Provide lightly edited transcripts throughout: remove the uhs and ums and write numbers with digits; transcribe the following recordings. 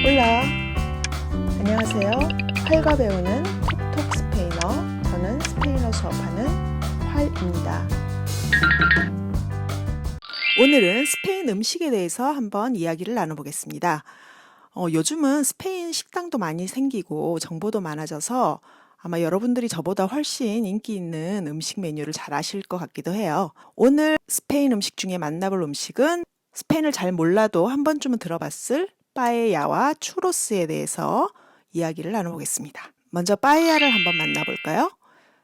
올라! 안녕하세요. 활과 배우는 톡톡 스페인어. 저는 스페인어 수업하는 활입니다. 오늘은 스페인 음식에 대해서 한번 이야기를 나눠보겠습니다. 요즘은 스페인 식당도 많이 생기고 정보도 많아져서 아마 여러분들이 저보다 훨씬 인기 있는 음식 메뉴를 잘 아실 것 같기도 해요. 오늘 스페인 음식 중에 만나볼 음식은 스페인을 잘 몰라도 한 번쯤은 들어봤을 빠에야와 추로스에 대해서 이야기를 나눠보겠습니다. 먼저 빠에야를 한번 만나볼까요?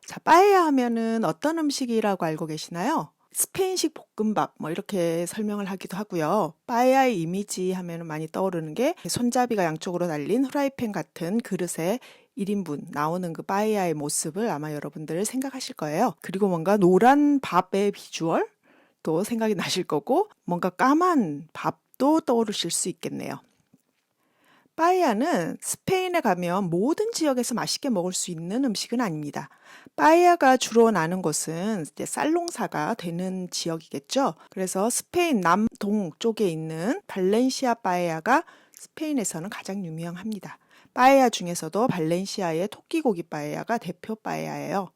자, 빠에야 하면은 어떤 음식이라고 알고 계시나요? 스페인식 볶음밥 이렇게 설명을 하기도 하고요. 빠에야의 이미지 하면은 많이 떠오르는 게 손잡이가 양쪽으로 달린 후라이팬 같은 그릇에 1인분 나오는 그 빠에야의 모습을 아마 여러분들 생각하실 거예요. 그리고 뭔가 노란 밥의 비주얼 또 생각이 나실 거고 뭔가 까만 밥도 떠오르실 수 있겠네요. 빠에야는 스페인에 가면 모든 지역에서 맛있게 먹을 수 있는 음식은 아닙니다. 빠에야가 주로 나는 곳은 이제 쌀 농사가 되는 지역이겠죠. 그래서 스페인 남동 쪽에 있는 발렌시아 빠에야가 스페인에서는 가장 유명합니다. 빠에야 중에서도 발렌시아의 토끼고기 빠에야가 대표 빠에야예요.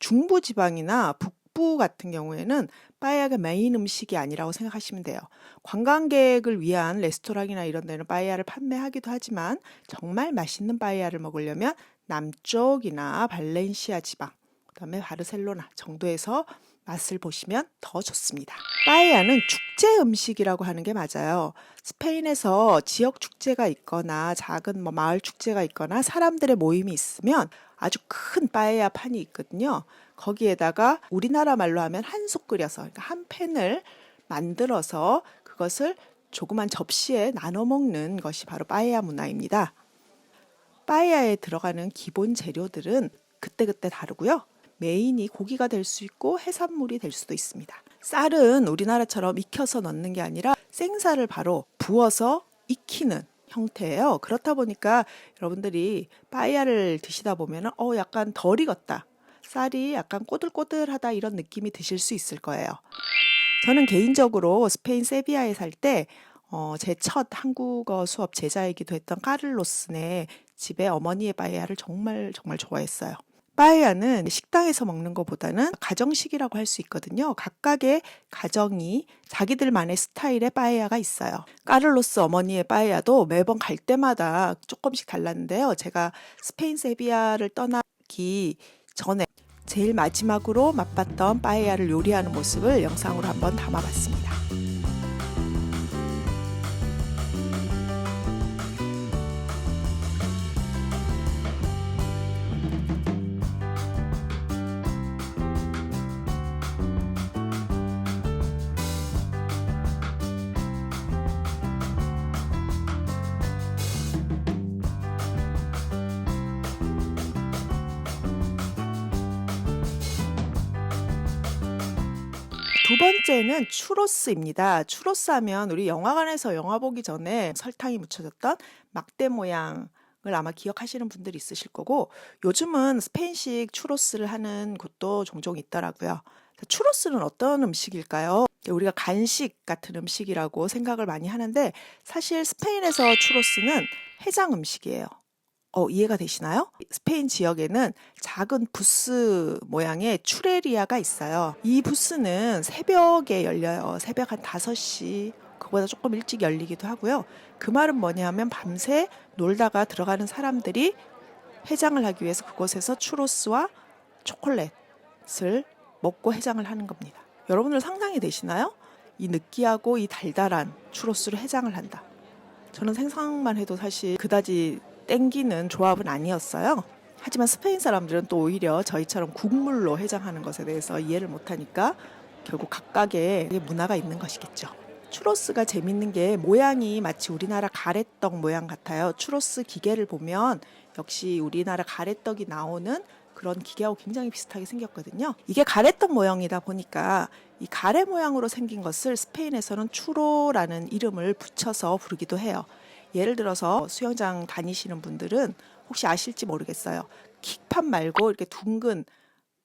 중부 지방이나 북부 같은 경우에는 빠에야가 메인 음식이 아니라고 생각하시면 돼요. 관광객을 위한 레스토랑이나 이런 데는 빠에야를 판매하기도 하지만 정말 맛있는 빠에야를 먹으려면 남쪽이나 발렌시아 지방, 그다음에 바르셀로나 정도에서 맛을 보시면 더 좋습니다. 빠에야는 축제 음식이라고 하는 게 맞아요. 스페인에서 지역 축제가 있거나 작은 마을 축제가 있거나 사람들의 모임이 있으면 아주 큰 빠에야 판이 있거든요. 거기에다가 우리나라 말로 하면 한솥 끓여서 그러니까 한 팬을 만들어서 그것을 조그만 접시에 나눠 먹는 것이 바로 빠에야 문화입니다. 빠에야에 들어가는 기본 재료들은 그때그때 다르고요. 메인이 고기가 될 수 있고 해산물이 될 수도 있습니다. 쌀은 우리나라처럼 익혀서 넣는 게 아니라 생쌀을 바로 부어서 익히는 형태예요. 그렇다 보니까 여러분들이 빠에야를 드시다 보면 약간 덜 익었다. 쌀이 약간 꼬들꼬들하다 이런 느낌이 드실 수 있을 거예요. 저는 개인적으로 스페인 세비야에 살 때 제 첫 한국어 수업 제자이기도 했던 카를로스네 집에 어머니의 빠에야를 정말 좋아했어요. 빠에야는 식당에서 먹는 것보다는 가정식이라고 할 수 있거든요. 각각의 가정이 자기들만의 스타일의 빠에야가 있어요. 까를로스 어머니의 빠에야도 매번 갈 때마다 조금씩 달랐는데요. 제가 스페인 세비야를 떠나기 전에 제일 마지막으로 맛봤던 빠에야를 요리하는 모습을 영상으로 한번 담아봤습니다. 두 번째는 추로스입니다. 추로스 하면 우리 영화관에서 영화 보기 전에 설탕이 묻혀졌던 막대 모양을 아마 기억하시는 분들이 있으실 거고 요즘은 스페인식 추로스를 하는 곳도 종종 있더라고요. 추로스는 어떤 음식일까요? 우리가 간식 같은 음식이라고 생각을 많이 하는데 사실 스페인에서 추로스는 해장 음식이에요. 이해가 되시나요? 스페인 지역에는 작은 부스 모양의 추레리아가 있어요. 이 부스는 새벽에 열려요. 새벽 한 5시, 그보다 조금 일찍 열리기도 하고요. 그 말은 뭐냐면 밤새 놀다가 들어가는 사람들이 해장을 하기 위해서 그곳에서 추로스와 초콜릿을 먹고 해장을 하는 겁니다. 여러분들 상상이 되시나요? 이 느끼하고 이 달달한 추로스로 해장을 한다. 저는 생각만 해도 사실 그다지 땡기는 조합은 아니었어요. 하지만 스페인 사람들은 또 오히려 저희처럼 국물로 해장하는 것에 대해서 이해를 못하니까 결국 각각의 문화가 있는 것이겠죠. 추로스가 재밌는 게 모양이 마치 우리나라 가래떡 모양 같아요. 추로스 기계를 보면 역시 우리나라 가래떡이 나오는 그런 기계하고 굉장히 비슷하게 생겼거든요. 이게 가래떡 모양이다 보니까 이 가래 모양으로 생긴 것을 스페인에서는 추로라는 이름을 붙여서 부르기도 해요. 예를 들어서 수영장 다니시는 분들은 혹시 아실지 모르겠어요. 킥판 말고 이렇게 둥근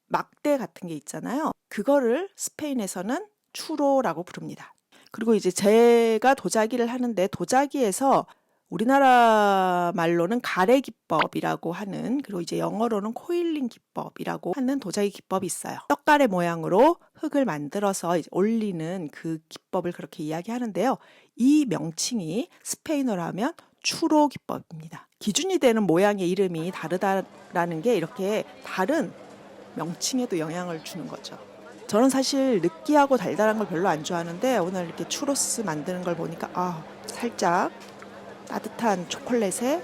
막대 같은 게 있잖아요. 그거를 스페인에서는 추로라고 부릅니다. 그리고 이제 제가 도자기를 하는데 도자기에서 우리나라 말로는 가래 기법이라고 하는, 그리고 이제 영어로는 코일링 기법이라고 하는 도자기 기법이 있어요. 떡가래 모양으로 흙을 만들어서 이제 올리는 그 기법을 그렇게 이야기하는데요. 이 명칭이 스페인어로 하면 추로 기법입니다. 기준이 되는 모양의 이름이 다르다라는 게 이렇게 다른 명칭에도 영향을 주는 거죠. 저는 사실 느끼하고 달달한 걸 별로 안 좋아하는데 오늘 이렇게 추로스 만드는 걸 보니까 살짝 따뜻한 초콜릿에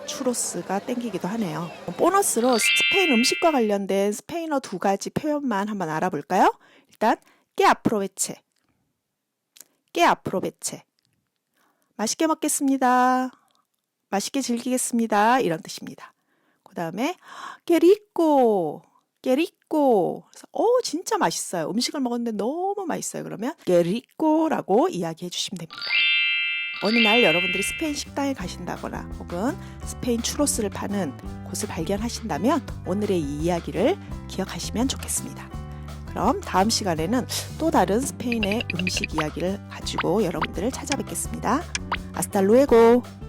추로스가 땡기기도 하네요. 보너스로 스페인 음식과 관련된 스페인어 2가지 표현만 한번 알아볼까요? 일단 깨 아프로베체, 깨 아프로베체. 맛있게 먹겠습니다. 맛있게 즐기겠습니다. 이런 뜻입니다. 그 다음에 깨리꼬, 깨리꼬. 그래서 진짜 맛있어요. 음식을 먹었는데 너무 맛있어요. 그러면 깨리꼬라고 이야기해 주시면 됩니다. 어느 날 여러분들이 스페인 식당에 가신다거나 혹은 스페인 추로스를 파는 곳을 발견하신다면 오늘의 이 이야기를 기억하시면 좋겠습니다. 그럼 다음 시간에는 또 다른 스페인의 음식 이야기를 가지고 여러분들을 찾아뵙겠습니다. 아스타 루에고.